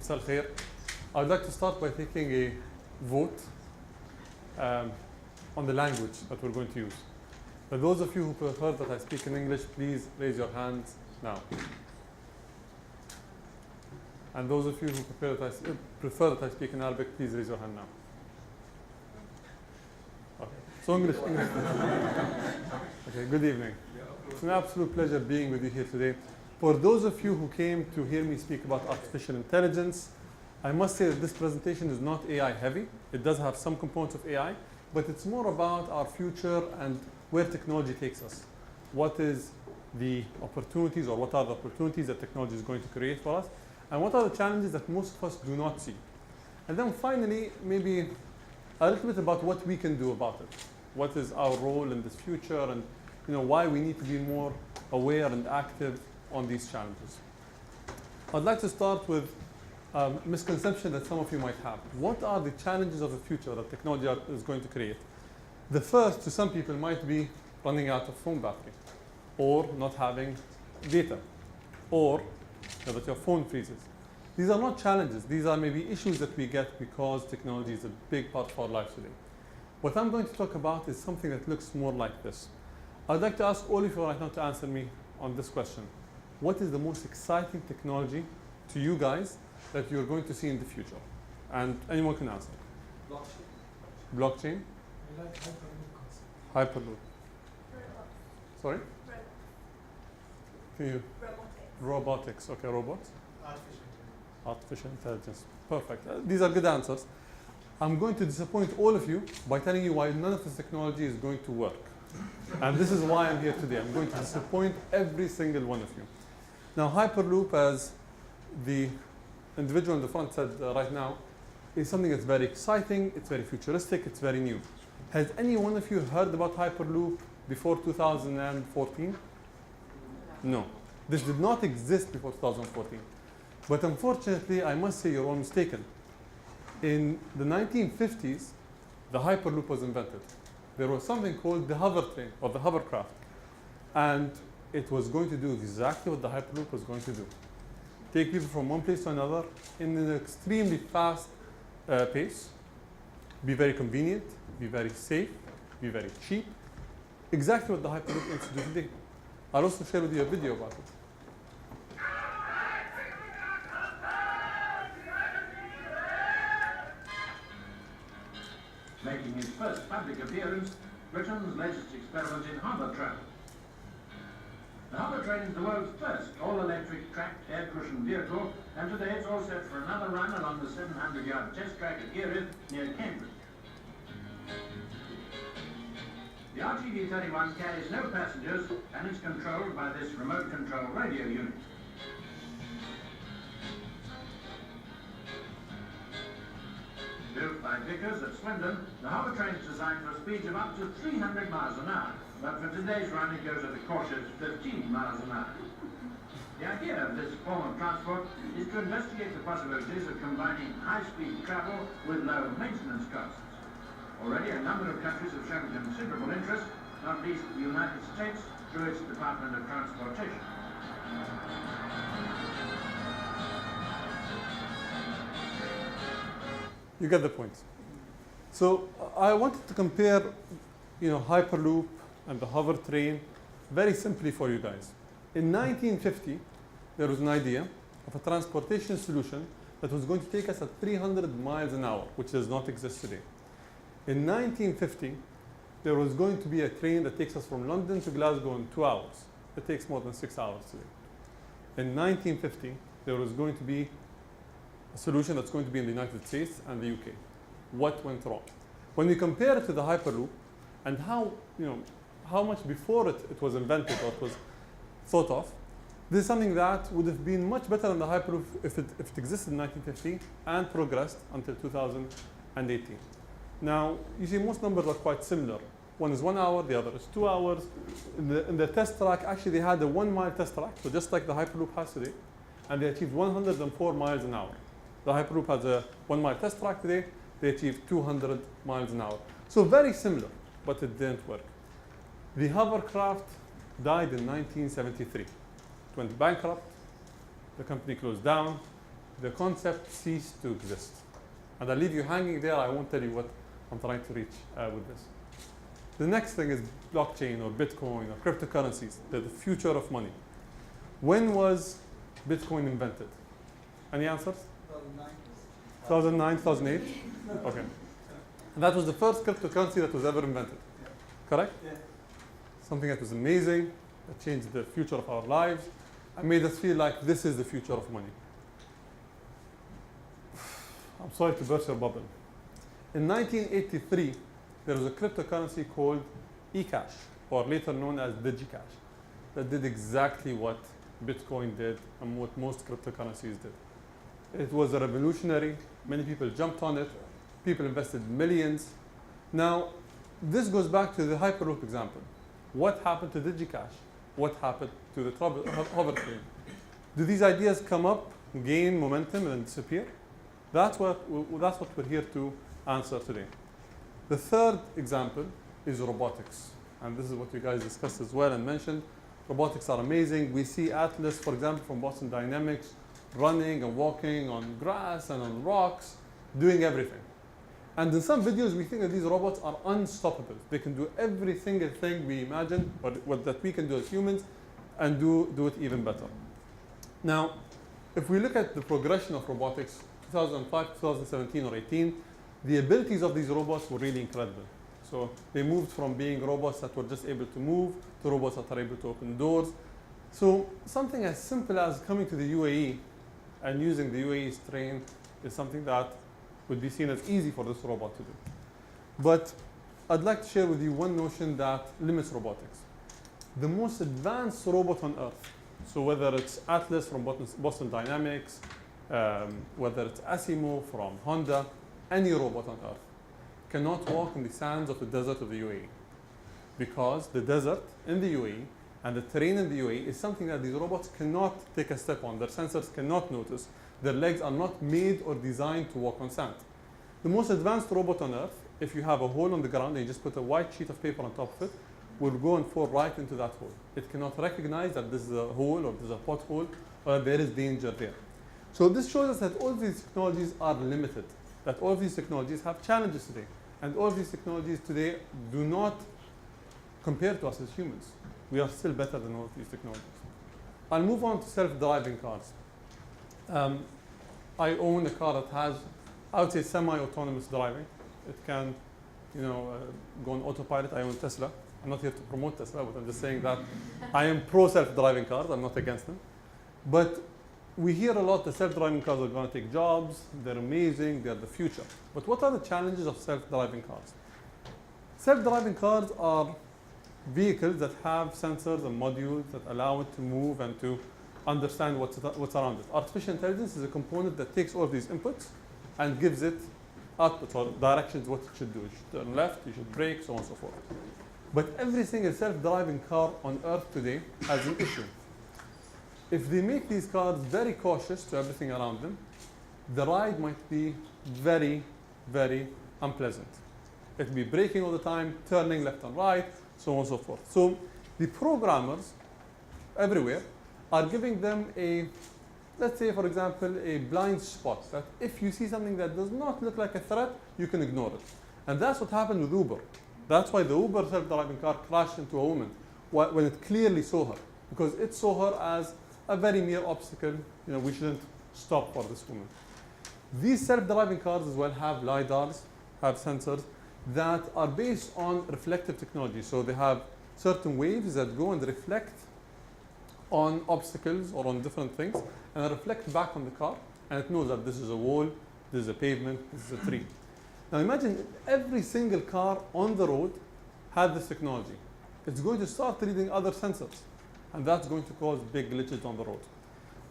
Masal Khair. I would like to start by taking a vote on the language that we're going to use. For those of you who prefer that I speak in English, please raise your hands now. And those of you who prefer that I speak in Arabic, please raise your hand now. Okay. So English. Okay, good evening. It's an absolute pleasure being with you here today. For those of you who came to hear me speak about artificial intelligence, I must say that this presentation is not AI heavy. It does have some components of AI, but it's more about our future and where technology takes us. What is the opportunities, or what are the opportunities that technology is going to create for us? And what are the challenges that most of us do not see? And then finally, maybe a little bit about what we can do about it. What is our role in this future, and why we need to be more aware and active on these challenges. I'd like to start with a misconception that some of you might have. What are the challenges of the future that technology is going to create? The first, to some people, might be running out of phone battery, or not having data, or that your phone freezes. These are not challenges. These are maybe issues that we get because technology is a big part of our lives today. What I'm going to talk about is something that looks more like this. I'd like to ask all of you right now to answer me on this question. What is the most exciting technology to you guys that you're going to see in the future? And anyone can answer. Blockchain. Blockchain? I like Hyperloop concept. Hyperloop. Robotics. Sorry? Robotics. Can you? Robotics. Robotics. Okay, robots. Artificial intelligence. Artificial intelligence. Perfect. These are good answers. I'm going to disappoint all of you by telling you why none of this technology is going to work. And this is why I'm here today. I'm going to disappoint every single one of you. Now, Hyperloop, as the individual in the front said right now, is something that's very exciting, it's very futuristic, it's very new. Has any one of you heard about Hyperloop before 2014? No. This did not exist before 2014. But unfortunately, I must say you're all mistaken. In the 1950s, the Hyperloop was invented. There was something called the hover train, or the hovercraft. And it was going to do exactly what the Hyperloop was going to do. Take people from one place to another in an extremely fast pace, be very convenient, be very safe, be very cheap. Exactly what the Hyperloop aims to do today. I'll also share with you a video about it. Making his first public appearance, Britain's latest experiment in hover travel. The hover train is the world's first all-electric tracked air-cushioned vehicle, and today it's all set for another run along the 700-yard test track at Erith near Cambridge. The RTV-31 carries no passengers and is controlled by this remote control radio unit. Built by Vickers at Swindon, the hover train is designed for speeds of up to 300 miles an hour, but for today's run it goes at a cautious 15 miles an hour. The idea of this form of transport is to investigate the possibilities of combining high-speed travel with low maintenance costs. Already a number of countries have shown considerable interest, not least the United States through its Department of Transportation. You get the point. So I wanted to compare, Hyperloop and the hover train very simply for you guys. In 1950, there was an idea of a transportation solution that was going to take us at 300 miles an hour, which does not exist today. In 1950, there was going to be a train that takes us from London to Glasgow in 2 hours. It takes more than 6 hours today. In 1950, there was going to be a solution that's going to be in the United States and the UK. What went wrong? When we compare it to the Hyperloop and how much before it was invented or it was thought of, this is something that would have been much better than the Hyperloop if it existed in 1950 and progressed until 2018. Now, you see most numbers are quite similar. One is 1 hour, the other is 2 hours. In the test track, actually they had a 1 mile test track, so just like the Hyperloop has today, and they achieved 104 miles an hour. The Hyperloop has a 1 mile test track today, they achieved 200 miles an hour. So very similar, but it didn't work. The hovercraft died in 1973. It went bankrupt, the company closed down, the concept ceased to exist. And I'll leave you hanging there. I won't tell you what I'm trying to reach with this. The next thing is blockchain or Bitcoin or cryptocurrencies, the future of money. When was Bitcoin invented? Any answers? 2009, 2008? Okay. And that was the first cryptocurrency that was ever invented. Correct? Yeah. Something that was amazing, that changed the future of our lives, and made us feel like this is the future of money. I'm sorry to burst your bubble. In 1983, there was a cryptocurrency called eCash, or later known as DigiCash, that did exactly what Bitcoin did and what most cryptocurrencies did. It was a revolutionary. Many people jumped on it. People invested millions. Now, this goes back to the Hyperloop example. What happened to DigiCash? What happened to the hover train? Do these ideas come up, gain momentum, and disappear? That's what we're here to answer today. The third example is robotics. And this is what you guys discussed as well and mentioned. Robotics are amazing. We see Atlas, for example, from Boston Dynamics, running and walking on grass and on rocks, doing everything. And in some videos, we think that these robots are unstoppable. They can do every single thing we imagine, or what that we can do as humans, and do it even better. Now, if we look at the progression of robotics, 2005, 2017, or 18, the abilities of these robots were really incredible. So they moved from being robots that were just able to move to robots that are able to open doors. So something as simple as coming to the UAE and using the UAE's train is something that would be seen as easy for this robot to do. But I'd like to share with you one notion that limits robotics. The most advanced robot on Earth, so whether it's Atlas from Boston Dynamics, whether it's Asimo from Honda, any robot on Earth cannot walk in the sands of the desert of the UAE, because the desert in the UAE and the terrain in the UAE is something that these robots cannot take a step on. Their sensors cannot notice. Their legs are not made or designed to walk on sand. The most advanced robot on Earth, if you have a hole on the ground and you just put a white sheet of paper on top of it, will go and fall right into that hole. It cannot recognize that this is a hole or this is a pothole or that there is danger there. So this shows us that all of these technologies are limited, that all of these technologies have challenges today. And all of these technologies today do not compare to us as humans. We are still better than all of these technologies. I'll move on to self-driving cars. I own a car that has, I would say, semi-autonomous driving. It can, go on autopilot. I own Tesla. I'm not here to promote Tesla, but I'm just saying that I am pro self-driving cars. I'm not against them. But we hear a lot that self-driving cars are going to take jobs. They're amazing. They're the future. But what are the challenges of self-driving cars? Self-driving cars are vehicles that have sensors and modules that allow it to move and to understand what's around it. Artificial intelligence is a component that takes all of these inputs and gives it outputs or directions what it should do. You should turn left, you should brake, so on and so forth. But every single self-driving car on Earth today has an issue. If they make these cars very cautious to everything around them, the ride might be very, very unpleasant. It will be braking all the time, turning left and right, so on and so forth. So the programmers everywhere are giving them a, let's say, for example, a blind spot, that if you see something that does not look like a threat, you can ignore it. And that's what happened with Uber. That's why the Uber self-driving car crashed into a woman when it clearly saw her, because it saw her as a very mere obstacle. We shouldn't stop for this woman. These self-driving cars as well have LiDARs, have sensors that are based on reflective technology. So they have certain waves that go and reflect on obstacles or on different things, and reflect back on the car, and it knows that this is a wall, this is a pavement, this is a tree. Now imagine every single car on the road had this technology. It's going to start reading other sensors, and that's going to cause big glitches on the road.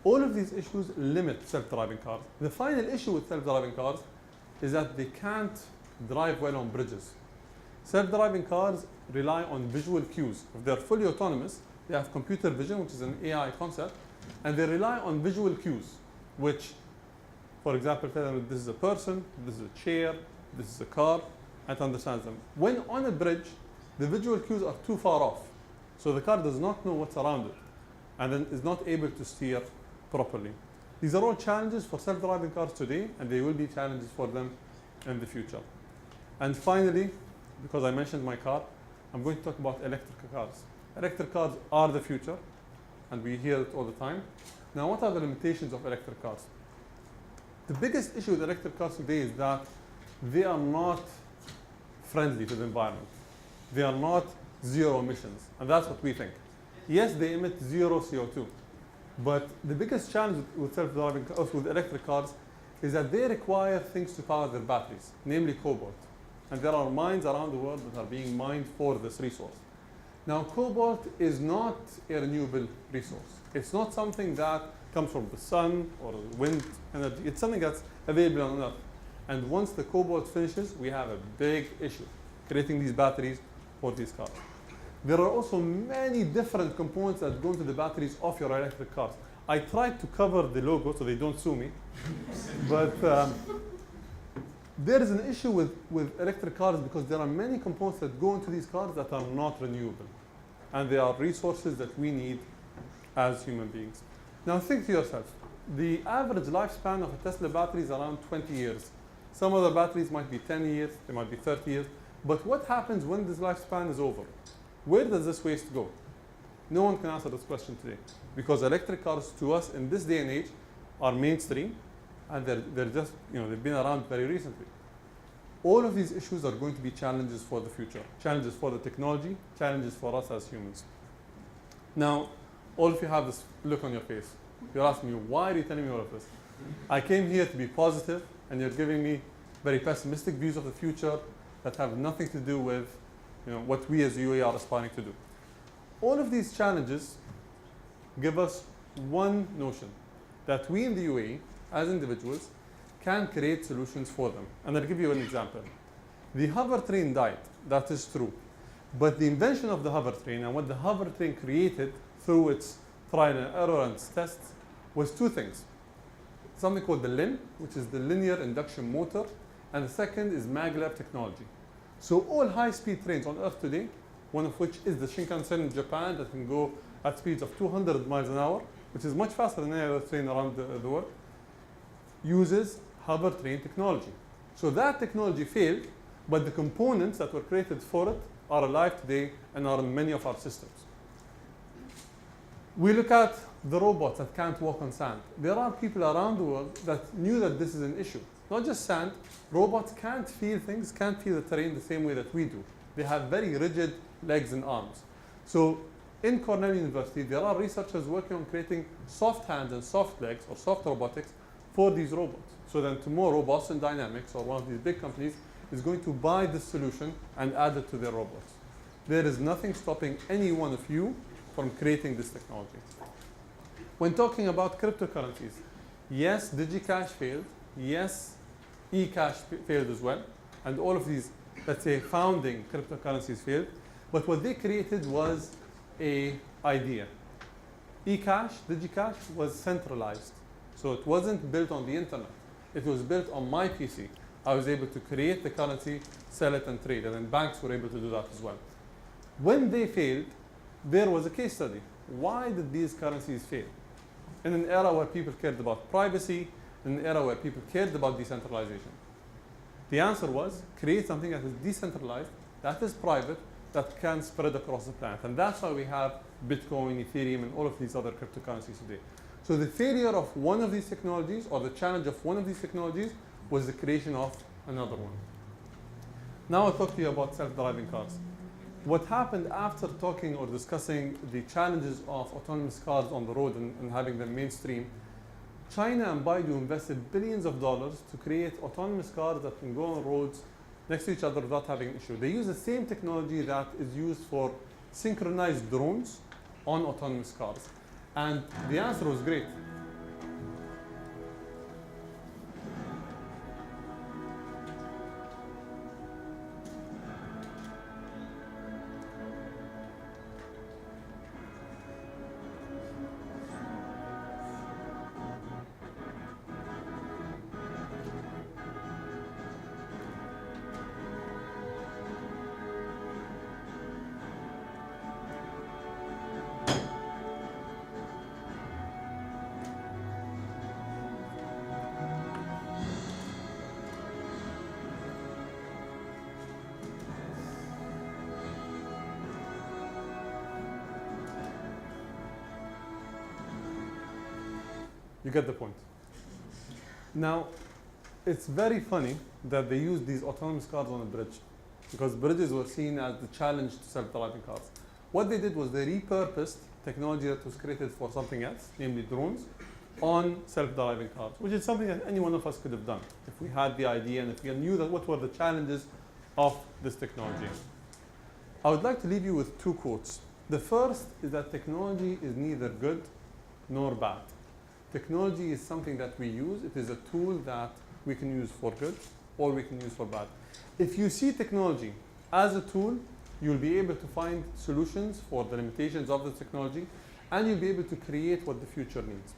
All of these issues limit self-driving cars. The final issue with self-driving cars is that they can't drive well on bridges. Self-driving cars rely on visual cues. If they're fully autonomous, they have computer vision, which is an AI concept, and they rely on visual cues, which, for example, tell them this is a person, this is a chair, this is a car, and it understands them. When on a bridge, the visual cues are too far off, so the car does not know what's around it, and then is not able to steer properly. These are all challenges for self-driving cars today, and they will be challenges for them in the future. And finally, because I mentioned my car, I'm going to talk about electric cars. Electric cars are the future, and we hear it all the time. Now, what are the limitations of electric cars? The biggest issue with electric cars today is that they are not friendly to the environment. They are not zero emissions, and that's what we think. Yes, they emit zero CO2, but the biggest challenge with self-driving cars, with electric cars, is that they require things to power their batteries, namely cobalt. And there are mines around the world that are being mined for this resource. Now, cobalt is not a renewable resource. It's not something that comes from the sun or wind energy. It's something that's available on Earth. And once the cobalt finishes, we have a big issue creating these batteries for these cars. There are also many different components that go into the batteries of your electric cars. I tried to cover the logo so they don't sue me, but there is an issue with electric cars because there are many components that go into these cars that are not renewable. And they are resources that we need as human beings. Now think to yourself, the average lifespan of a Tesla battery is around 20 years. Some other batteries might be 10 years, they might be 30 years. But what happens when this lifespan is over? Where does this waste go? No one can answer this question today because electric cars to us in this day and age are mainstream and they're just, they've been around very recently. All of these issues are going to be challenges for the future, challenges for the technology, challenges for us as humans. Now, all of you have this look on your face. You're asking me, why are you telling me all of this? I came here to be positive, and you're giving me very pessimistic views of the future that have nothing to do with what we as UAE are aspiring to do. All of these challenges give us one notion, that we in the UAE, as individuals, can create solutions for them. And I'll give you an example. The hover train died, that is true. But the invention of the hover train and what the hover train created through its trial and error and its tests was two things. Something called the LIN, which is the linear induction motor, and the second is maglev technology. So all high-speed trains on Earth today, one of which is the Shinkansen in Japan that can go at speeds of 200 miles an hour, which is much faster than any other train around the world, uses hover train technology. So that technology failed, but the components that were created for it are alive today and are in many of our systems. We look at the robots that can't walk on sand. There are people around the world that knew that this is an issue. Not just sand, robots can't feel things, can't feel the terrain the same way that we do. They have very rigid legs and arms. So in Cornell University, there are researchers working on creating soft hands and soft legs or soft robotics for these robots. So then tomorrow, Boston Dynamics or one of these big companies is going to buy this solution and add it to their robots. There is nothing stopping any one of you from creating this technology. When talking about cryptocurrencies, yes, DigiCash failed. Yes, eCash failed as well. And all of these, let's say, founding cryptocurrencies failed. But what they created was an idea. eCash, DigiCash, was centralized. So it wasn't built on the internet. It was built on my PC. I was able to create the currency, sell it, and trade. And then banks were able to do that as well. When they failed, there was a case study. Why did these currencies fail? In an era where people cared about privacy, in an era where people cared about decentralization. The answer was, create something that is decentralized, that is private, that can spread across the planet. And that's why we have Bitcoin, Ethereum, and all of these other cryptocurrencies today. So the failure of one of these technologies, or the challenge of one of these technologies, was the creation of another one. Now I'll talk to you about self-driving cars. What happened after talking or discussing the challenges of autonomous cars on the road and having them mainstream, China and Baidu invested billions of dollars to create autonomous cars that can go on roads next to each other without having an issue. They use the same technology that is used for synchronized drones on autonomous cars. And the answer was great. You get the point. Now, it's very funny that they use these autonomous cars on a bridge, because bridges were seen as the challenge to self-driving cars. What they did was they repurposed technology that was created for something else, namely drones, on self-driving cars, which is something that any one of us could have done if we had the idea and if we knew that what were the challenges of this technology. I would like to leave you with two quotes. The first is that technology is neither good nor bad. Technology is something that we use. It is a tool that we can use for good or we can use for bad. If you see technology as a tool, you'll be able to find solutions for the limitations of the technology, and you'll be able to create what the future needs.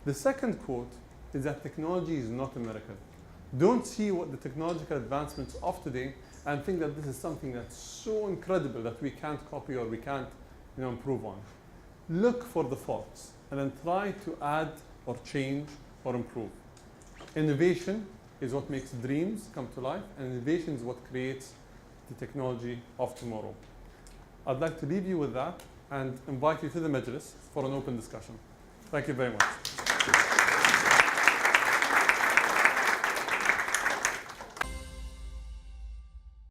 The second quote is that technology is not a miracle. Don't see what the technological advancements of today and think that this is something that's so incredible that we can't copy or we can't improve on. Look for the faults and then try to add or change or improve. Innovation is what makes dreams come to life, and innovation is what creates the technology of tomorrow. I'd like to leave you with that and invite you to the Majlis for an open discussion. Thank you very much.